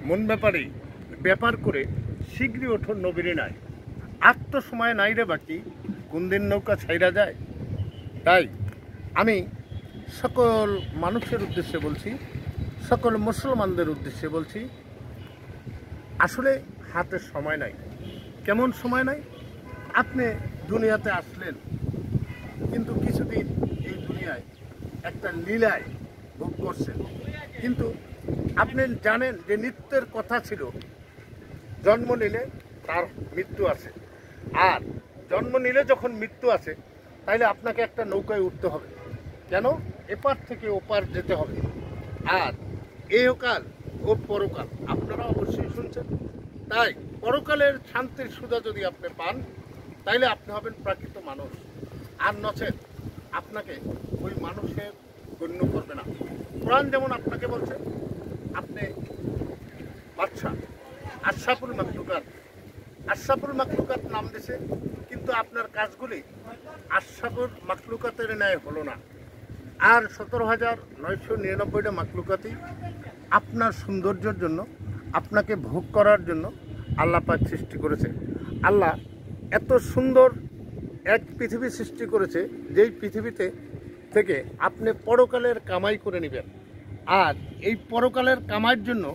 মন ব্যাপারে ব্যাপার করে শীঘ্রই ওঠো নবীরে নাই, আর তো সময় নাই রে বাকি, কোন দিন নৌকা ছাইরা যায়। তাই আমি সকল মানুষের উদ্দেশ্যে বলছি, সকল মুসলমানদের উদ্দেশ্যে বলছি, আসলে হাতে সময় নাই। কেমন সময় নাই? আপনি দুনিয়াতে আসলেন, কিন্তু কিছুদিন এই দুনিয়ায় একটা লীলায় ভোগ করছেন, কিন্তু আপনি জানেন যে নিত্যের কথা ছিল জন্ম নিলে তার মৃত্যু আছে, আর জন্ম নিলে যখন মৃত্যু আছে তাইলে আপনাকে একটা নৌকায় উঠতে হবে। কেন? এপার থেকে ওপার যেতে হবে। আর এহকাল ও পরকাল আপনারা অবশ্যই শুনছেন। তাই পরকালের শান্তির সুধা যদি আপনি পান তাইলে আপনি হবেন প্রকৃত মানুষ, আর নচেত আপনাকে ওই মানুষের গণ্য করবে না। কোরআন যেমন আপনাকে বলছে আপনি বাদশা, আশরাফুল মাখলুকাত, আশরাফুল মাখলুকাত নাম দিছে, কিন্তু আপনার কাজগুলি আশরাফুল মাখলুকাতের ন্যায় হলো না। আর 17,999টা মাখলুকাতই আপনার সৌন্দর্যের জন্য, আপনাকে ভোগ করার জন্য আল্লাহ পাক সৃষ্টি করেছে। আল্লাহ এত সুন্দর এক পৃথিবী সৃষ্টি করেছে, যেই পৃথিবীতে থেকে আপনি পরকালের কামাই করে নেবেন। আর এই পরকালের কামাইয়ের জন্য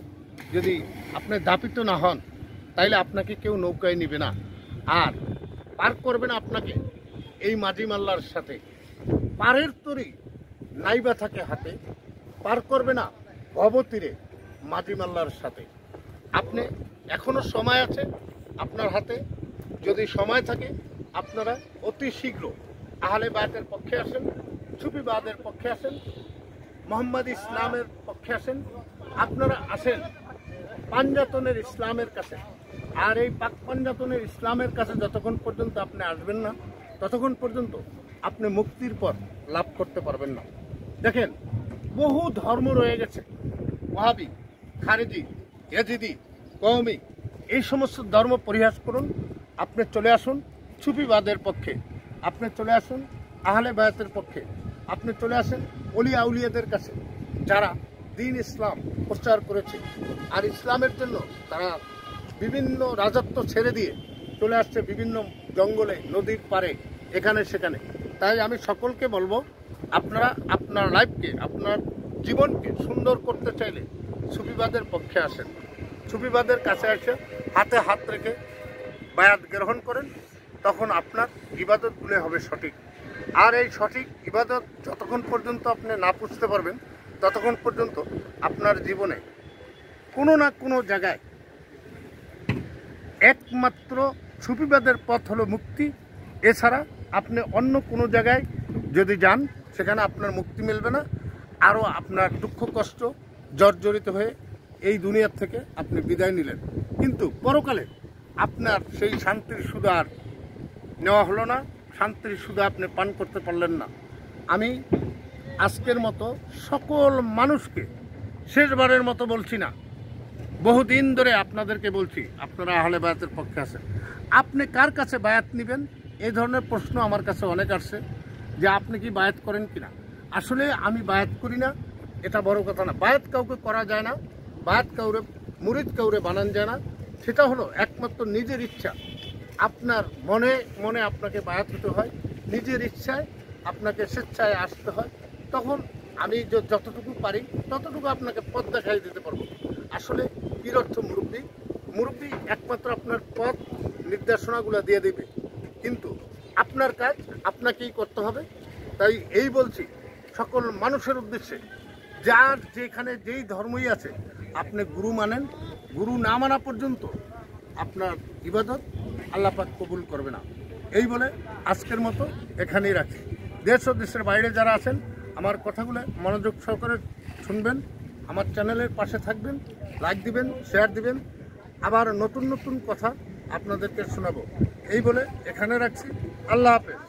যদি আপনি দাপিত না হন তাইলে আপনাকে কেউ নৌকায় নিবে না, আর পার করবে না আপনাকে এই মাঝি মাল্লার সাথে। পারের তরি নাইবা থাকে হাতে, পার করবে না ভবতীরে মাঝি মাল্লার সাথে। আপনি এখনো সময় আছে আপনার হাতে, যদি সময় থাকে আপনারা অতি শীঘ্র আহলে বায়াতের পক্ষে আসেন, সুফিবাদের পক্ষে আসেন, মোহাম্মদ ইসলামের পক্ষে আসেন। আপনারা আসেন পাঞ্জাতনের ইসলামের কাছে। আর এই পাক পাঞ্জাতনের ইসলামের কাছে যতক্ষণ পর্যন্ত আপনি আসবেন না, ততক্ষণ পর্যন্ত আপনি মুক্তির পথ লাভ করতে পারবেন না। দেখেন, বহু ধর্ম রয়ে গেছে, ওয়াহাবি, খারেজি, ইয়াজিদি, কওমি, এই সমস্ত ধর্ম পরিহাস করুন। আপনি চলে আসুন সুফিবাদের পক্ষে, আপনি চলে আসুন আহলে বায়াতের পক্ষে, আপনি চলে আসেন ওলি আউলিয়াদের কাছে, যারা দ্বীন ইসলাম প্রচার করেছে। আর ইসলামের জন্য তারা বিভিন্ন রাজত্ব ছেড়ে দিয়ে চলে আসছে বিভিন্ন জঙ্গলে, নদীর পাড়ে, এখানে সেখানে। তাই আমি সকলকে বলবো, আপনারা আপনার লাইফকে, আপনার জীবনকে সুন্দর করতে চাইলে সুফিবাদের পক্ষে আসেন। সুফিবাদের কাছে এসে হাতে হাত রেখে বায়াত গ্রহণ করেন, তখন আপনার ইবাদতগুলো হবে সঠিক। আর এই সঠিক ইবাদত যতক্ষণ পর্যন্ত আপনি না বুঝতে পারবেন, ততক্ষণ পর্যন্ত আপনার জীবনে কোনো না কোনো জায়গায় একমাত্র সুফিবাদের পথ হলো মুক্তি। এছাড়া আপনি অন্য কোনো জায়গায় যদি যান, সেখানে আপনার মুক্তি মিলবে না, আরও আপনার দুঃখ কষ্ট জর্জরিত হয়ে এই দুনিয়ার থেকে আপনি বিদায় নিলেন, কিন্তু পরকালে আপনার সেই শান্তির সুধা আর নেওয়া হলো না, শান্তির সুধা আপনি পান করতে পারলেন না। আমি আজকের মতো সকল মানুষকে শেষবারের মতো বলছি না, বহুদিন ধরে আপনাদেরকে বলছি, আপনারা আহলে বায়াতের পক্ষে আছেন। আপনি কার কাছে বায়াত নেবেন? এই ধরনের প্রশ্ন আমার কাছে অনেক আসছে, যে আপনি কি বায়াত করেন কিনা। আসলে আমি বায়াত করি না, এটা বড় কথা না। বায়াত কাউকে করা যায় না, বায়াত কাউরে মুরিদ কাউরে বানান যায় না। সেটা হলো একমাত্র নিজের ইচ্ছা। আপনার মনে মনে আপনাকে বায়াত হতে হয়, নিজের ইচ্ছায় আপনাকে স্বেচ্ছায় আসতে হয়। তখন আমি যতটুকু পারি ততটুকু আপনাকে পথ দেখাই দিতে পারবো। আসলে এর অর্থ মুরব্বী, মুরব্বী একমাত্র আপনার পথ নির্দেশনাগুলো দিয়ে দেবে, কিন্তু আপনার কাজ আপনাকেই করতে হবে। তাই এই বলছি সকল মানুষের উদ্দেশ্যে, যার যেখানে যেই ধর্মই আছে, আপনি গুরু মানেন, গুরু না মানা পর্যন্ত আপনার ইবাদত আল্লাহ পাক কবুল করবে না। এই বলে আজকের মতো এখানেই রাখি। দেশ ও দেশের বাইরে যারা আছেন, আমার কথাগুলো মনোযোগ সহকারে শুনবেন, আমার চ্যানেলের পাশে থাকবেন, লাইক দিবেন, শেয়ার দিবেন, আবার নতুন নতুন কথা আপনাদেরকে শোনাবো। এই বলে এখানে রাখছি। আল্লাহ হাফেজ।